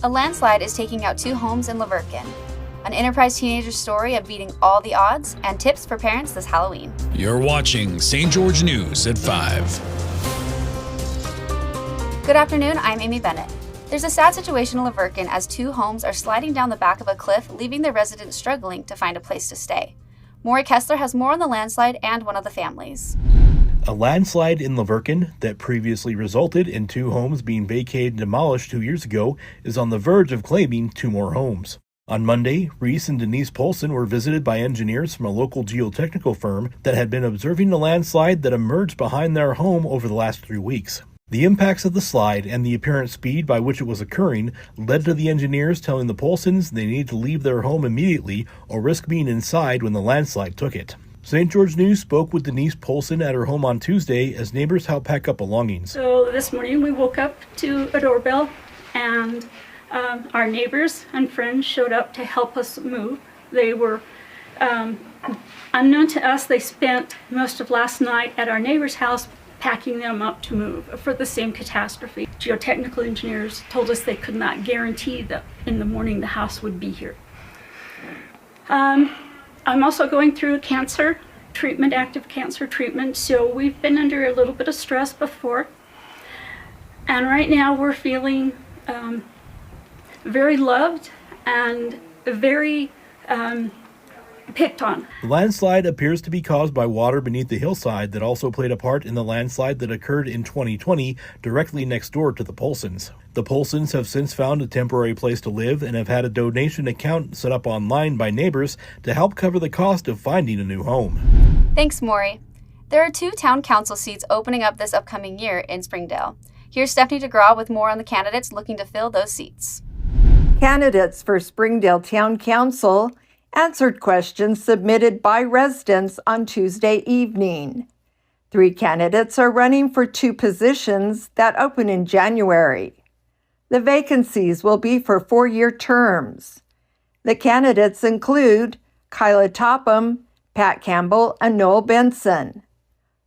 A landslide is taking out 2 homes in LaVerkin. An Enterprise teenager's story of beating all the odds and tips for parents this Halloween. You're watching St. George News at 5. Good afternoon, I'm Amy Bennett. There's a sad situation in LaVerkin as 2 homes are sliding down the back of a cliff, leaving the residents struggling to find a place to stay. Maury Kessler has more on the landslide and one of the families. A landslide in LaVerkin that previously resulted in 2 homes being vacated and demolished 2 years ago is on the verge of claiming 2 more homes. On Monday, Reese and Denise Polson were visited by engineers from a local geotechnical firm that had been observing the landslide that emerged behind their home over the last 3 weeks. The impacts of the slide and the apparent speed by which it was occurring led to the engineers telling the Polsons they needed to leave their home immediately or risk being inside when the landslide took it. St. George News spoke with Denise Polson at her home on Tuesday as neighbors helped pack up belongings. So this morning we woke up to a doorbell, and our neighbors and friends showed up to help us move. They were, unknown to us, they spent most of last night at our neighbor's house packing them up to move for the same catastrophe. Geotechnical engineers told us they could not guarantee that in the morning the house would be here. I'm also going through cancer treatment, active cancer treatment, so we've been under a little bit of stress before. And right now we're feeling very loved and very picked on. The landslide appears to be caused by water beneath the hillside that also played a part in the landslide that occurred in 2020 directly next door to the Polsons. The Polsons have since found a temporary place to live and have had a donation account set up online by neighbors to help cover the cost of finding a new home. Thanks, Maury. There are 2 town council seats opening up this upcoming year in Springdale. Here's Stephanie DeGraw with more on the candidates looking to fill those seats. Candidates for Springdale Town Council answered questions submitted by residents on Tuesday evening. 3 candidates are running for 2 positions that open in January. The vacancies will be for 4-year terms. The candidates include Kyla Topham, Pat Campbell, and Noel Benson.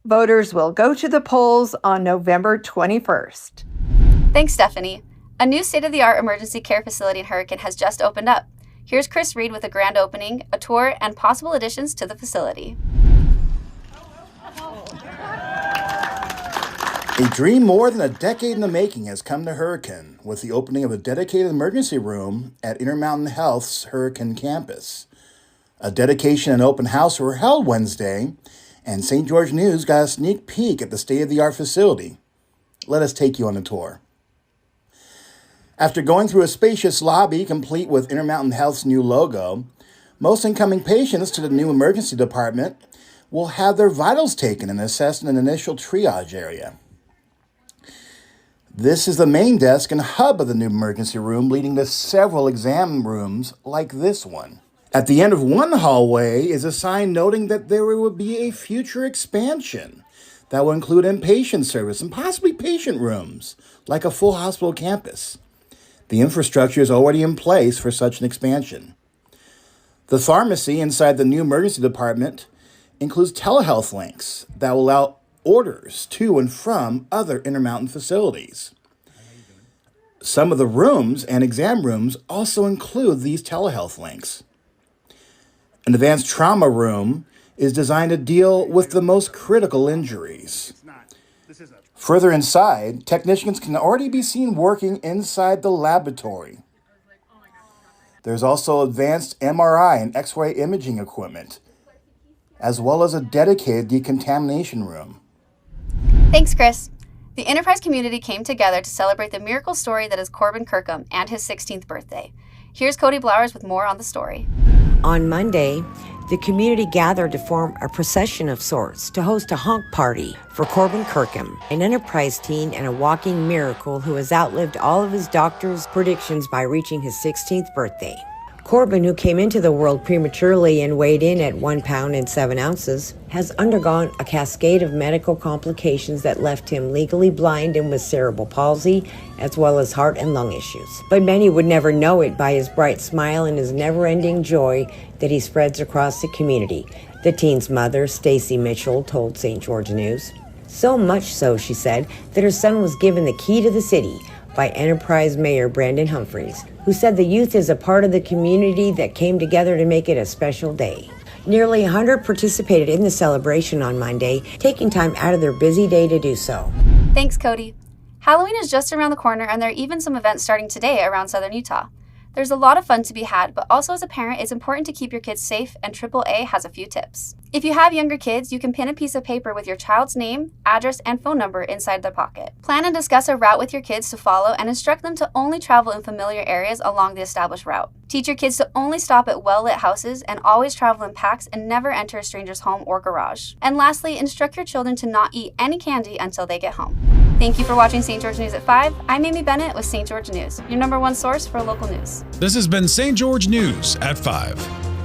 Voters will go to the polls on November 21st. Thanks, Stephanie. A new state-of-the-art emergency care facility in Hurricane has just opened up. Here's Chris Reed with a grand opening, a tour, and possible additions to the facility. A dream more than a decade in the making has come to Hurricane with the opening of a dedicated emergency room at Intermountain Health's Hurricane campus. A dedication and open house were held Wednesday, and St. George News got a sneak peek at the state-of-the-art facility. Let us take you on a tour. After going through a spacious lobby complete with Intermountain Health's new logo, most incoming patients to the new emergency department will have their vitals taken and assessed in an initial triage area. This is the main desk and hub of the new emergency room, leading to several exam rooms like this one. At the end of one hallway is a sign noting that there will be a future expansion that will include inpatient service and possibly patient rooms, like a full hospital campus. The infrastructure is already in place for such an expansion. The pharmacy inside the new emergency department includes telehealth links that will allow orders to and from other Intermountain facilities. Some of the rooms and exam rooms also include these telehealth links. An advanced trauma room is designed to deal with the most critical injuries. Further inside, technicians can already be seen working inside the laboratory. There's also advanced MRI and X-ray imaging equipment, as well as a dedicated decontamination room. Thanks, Chris. The Enterprise community came together to celebrate the miracle story that is Corbin Kirkham and his 16th birthday. Here's Cody Blowers with more on the story. On Monday, the community gathered to form a procession of sorts to host a honk party for Corbin Kirkham, an Enterprise teen and a walking miracle who has outlived all of his doctor's predictions by reaching his 16th birthday. Corbin, who came into the world prematurely and weighed in at 1 pound and 7 ounces, has undergone a cascade of medical complications that left him legally blind and with cerebral palsy, as well as heart and lung issues. But many would never know it by his bright smile and his never-ending joy that he spreads across the community, the teen's mother, Stacy Mitchell, told St. George News. So much so, she said, that her son was given the key to the city by Enterprise Mayor Brandon Humphreys, who said the youth is a part of the community that came together to make it a special day. Nearly 100 participated in the celebration on Monday, taking time out of their busy day to do so. Thanks, Cody. Halloween is just around the corner, and there are even some events starting today around southern Utah. There's a lot of fun to be had, but also as a parent, it's important to keep your kids safe, and AAA has a few tips. If you have younger kids, you can pin a piece of paper with your child's name, address, and phone number inside their pocket. Plan and discuss a route with your kids to follow and instruct them to only travel in familiar areas along the established route. Teach your kids to only stop at well-lit houses and always travel in packs and never enter a stranger's home or garage. And lastly, instruct your children to not eat any candy until they get home. Thank you for watching St. George News at 5. I'm Amy Bennett with St. George News, your #1 source for local news. This has been St. George News at 5.